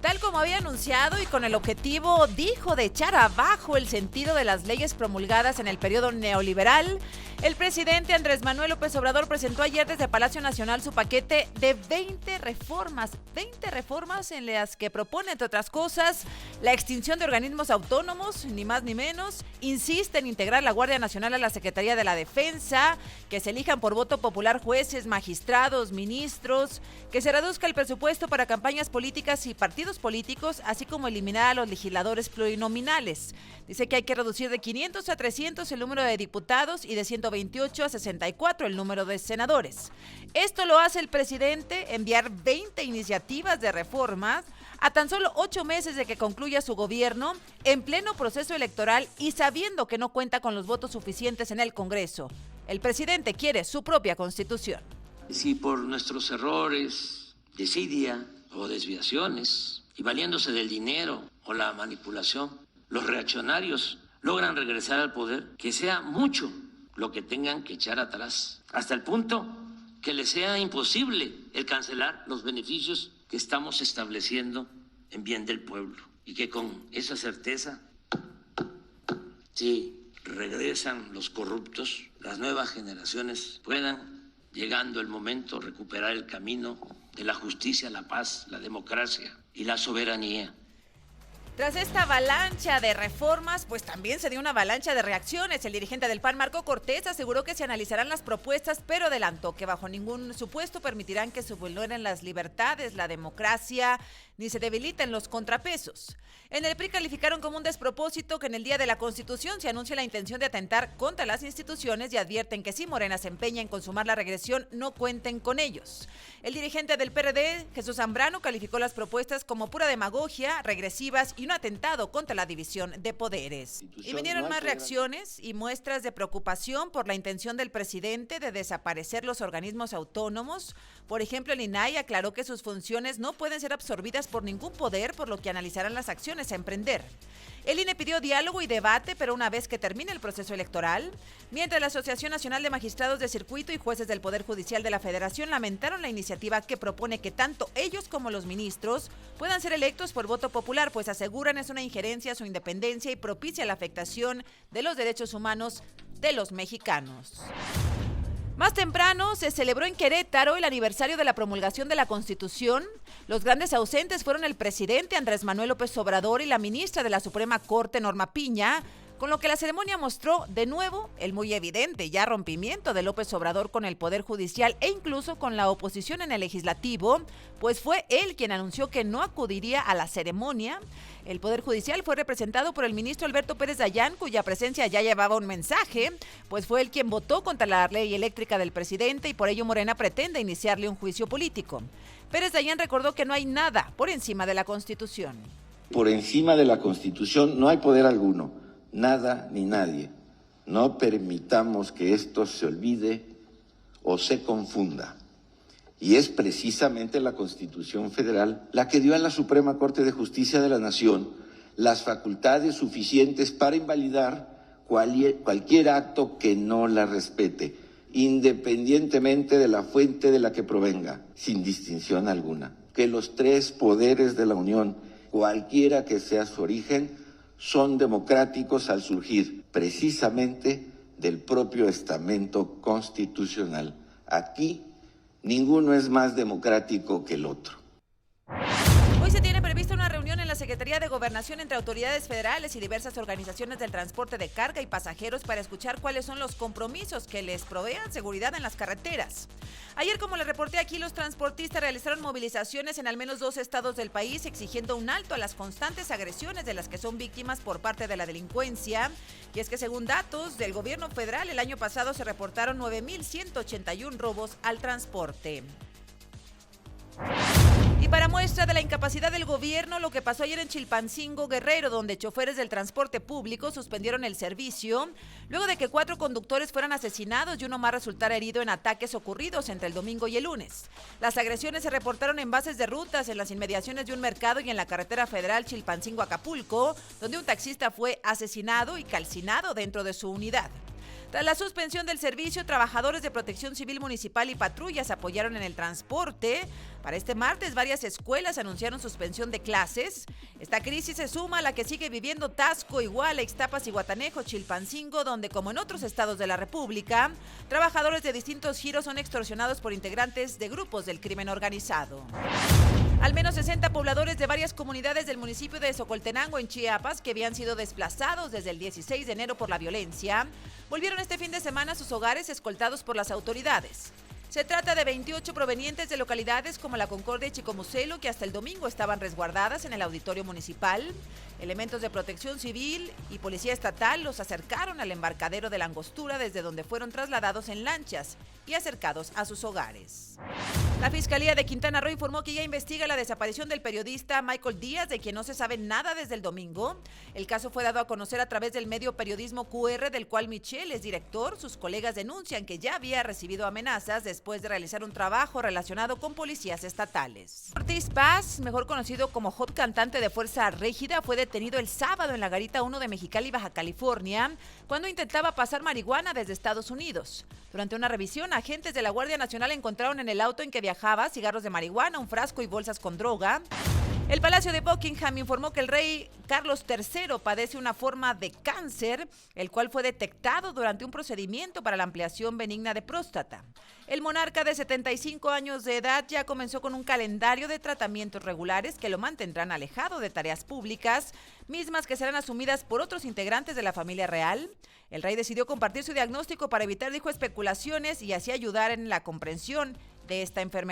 Tal como había anunciado y con el objetivo, dijo, de echar abajo el sentido de las leyes promulgadas en el periodo neoliberal, el presidente Andrés Manuel López Obrador presentó ayer desde Palacio Nacional su paquete de 20 reformas en las que propone, entre otras cosas, la extinción de organismos autónomos, ni más ni menos, insiste en integrar la Guardia Nacional a la Secretaría de la Defensa, que se elijan por voto popular jueces, magistrados, ministros, que se reduzca el presupuesto para campañas políticas y partidos políticos, así como eliminar a los legisladores plurinominales. Dice que hay que reducir de 500 a 300 el número de diputados y de 128 a 64 el número de senadores. Esto lo hace el presidente, enviar 20 iniciativas de reformas a tan solo 8 meses de que concluya su gobierno, en pleno proceso electoral y sabiendo que no cuenta con los votos suficientes en el Congreso. El presidente quiere su propia constitución. Si por nuestros errores, desidia o desviaciones, y valiéndose del dinero o la manipulación, los reaccionarios logran regresar al poder, que sea mucho lo que tengan que echar atrás, hasta el punto que les sea imposible el cancelar los beneficios que estamos estableciendo en bien del pueblo, y que con esa certeza, si regresan los corruptos, las nuevas generaciones puedan, llegando el momento, recuperar el camino de la justicia, la paz, la democracia y la soberanía. Tras esta avalancha de reformas, pues también se dio una avalancha de reacciones. El dirigente del PAN, Marco Cortés, aseguró que se analizarán las propuestas, pero adelantó que bajo ningún supuesto permitirán que se vulneren las libertades, la democracia, ni se debiliten los contrapesos. En el PRI calificaron como un despropósito que en el Día de la Constitución se anuncie la intención de atentar contra las instituciones y advierten que si Morena se empeña en consumar la regresión, no cuenten con ellos. El dirigente del PRD, Jesús Zambrano, calificó las propuestas como pura demagogia, regresivas y un atentado contra la división de poderes. Y vinieron más reacciones y muestras de preocupación por la intención del presidente de desaparecer los organismos autónomos. Por ejemplo, el INAI aclaró que sus funciones no pueden ser absorbidas por ningún poder, por lo que analizarán las acciones a emprender. El INE pidió diálogo y debate, pero una vez que termine el proceso electoral, mientras la Asociación Nacional de Magistrados de Circuito y Jueces del Poder Judicial de la Federación lamentaron la iniciativa que propone que tanto ellos como los ministros puedan ser electos por voto popular, pues aseguran es una injerencia a su independencia y propicia la afectación de los derechos humanos de los mexicanos. Más temprano se celebró en Querétaro el aniversario de la promulgación de la Constitución. Los grandes ausentes fueron el presidente Andrés Manuel López Obrador y la ministra de la Suprema Corte, Norma Piña, con lo que la ceremonia mostró de nuevo el muy evidente ya rompimiento de López Obrador con el Poder Judicial e incluso con la oposición en el Legislativo, pues fue él quien anunció que no acudiría a la ceremonia. El Poder Judicial fue representado por el ministro Alberto Pérez Dayán, cuya presencia ya llevaba un mensaje, pues fue él quien votó contra la ley eléctrica del presidente y por ello Morena pretende iniciarle un juicio político. Pérez Dayán recordó que no hay nada por encima de la Constitución. Por encima de la Constitución no hay poder alguno, nada ni nadie. No permitamos que esto se olvide o se confunda. Y es precisamente la Constitución Federal la que dio a la Suprema Corte de Justicia de la Nación las facultades suficientes para invalidar cualquier acto que no la respete, independientemente de la fuente de la que provenga, sin distinción alguna. Que los tres poderes de la Unión, cualquiera que sea su origen, son democráticos al surgir precisamente del propio estamento constitucional. Aquí ninguno es más democrático que el otro. Hoy se tiene prevista una reunión en la Secretaría de Gobernación entre autoridades federales y diversas organizaciones del transporte de carga y pasajeros para escuchar cuáles son los compromisos que les provean seguridad en las carreteras. Ayer, como les reporté aquí, los transportistas realizaron movilizaciones en al menos 2 estados del país exigiendo un alto a las constantes agresiones de las que son víctimas por parte de la delincuencia. Y es que según datos del gobierno federal, el año pasado se reportaron 9,181 robos al transporte. Y para muestra de la incapacidad del gobierno, lo que pasó ayer en Chilpancingo, Guerrero, donde choferes del transporte público suspendieron el servicio, luego de que 4 conductores fueran asesinados y uno más resultara herido en ataques ocurridos entre el domingo y el lunes. Las agresiones se reportaron en bases de rutas, en las inmediaciones de un mercado y en la carretera federal Chilpancingo-Acapulco, donde un taxista fue asesinado y calcinado dentro de su unidad. Tras la suspensión del servicio, trabajadores de Protección Civil Municipal y patrullas apoyaron en el transporte. Para este martes, varias escuelas anunciaron suspensión de clases. Esta crisis se suma a la que sigue viviendo Taxco, Iguala, Ixtapas, Iguatanejo, Chilpancingo, donde, como en otros estados de la República, trabajadores de distintos giros son extorsionados por integrantes de grupos del crimen organizado. Al menos 60 pobladores de varias comunidades del municipio de Socoltenango, en Chiapas, que habían sido desplazados desde el 16 de enero por la violencia, volvieron este fin de semana a sus hogares escoltados por las autoridades. Se trata de 28 provenientes de localidades como La Concordia y Chicomucelo, que hasta el domingo estaban resguardadas en el auditorio municipal. Elementos de Protección Civil y Policía Estatal los acercaron al embarcadero de La Angostura, desde donde fueron trasladados en lanchas y acercados a sus hogares. La Fiscalía de Quintana Roo informó que ya investiga la desaparición del periodista Michael Díaz, de quien no se sabe nada desde el domingo. El caso fue dado a conocer a través del medio Periodismo QR, del cual Michelle es director. Sus colegas denuncian que ya había recibido amenazas después de realizar un trabajo relacionado con policías estatales. Ortiz Paz, mejor conocido como Hot Cantante de Fuerza Régida, fue detenido el sábado en la Garita 1 de Mexicali, Baja California, cuando intentaba pasar marihuana desde Estados Unidos. Durante una revisión, agentes de la Guardia Nacional encontraron en el auto en que viajaba cigarros de marihuana, un frasco y bolsas con droga. El Palacio de Buckingham informó que el rey Carlos III padece una forma de cáncer, el cual fue detectado durante un procedimiento para la ampliación benigna de próstata. El monarca de 75 años de edad ya comenzó con un calendario de tratamientos regulares que lo mantendrán alejado de tareas públicas, mismas que serán asumidas por otros integrantes de la familia real. El rey decidió compartir su diagnóstico para evitar, dijo, especulaciones y así ayudar en la comprensión de esta enfermedad.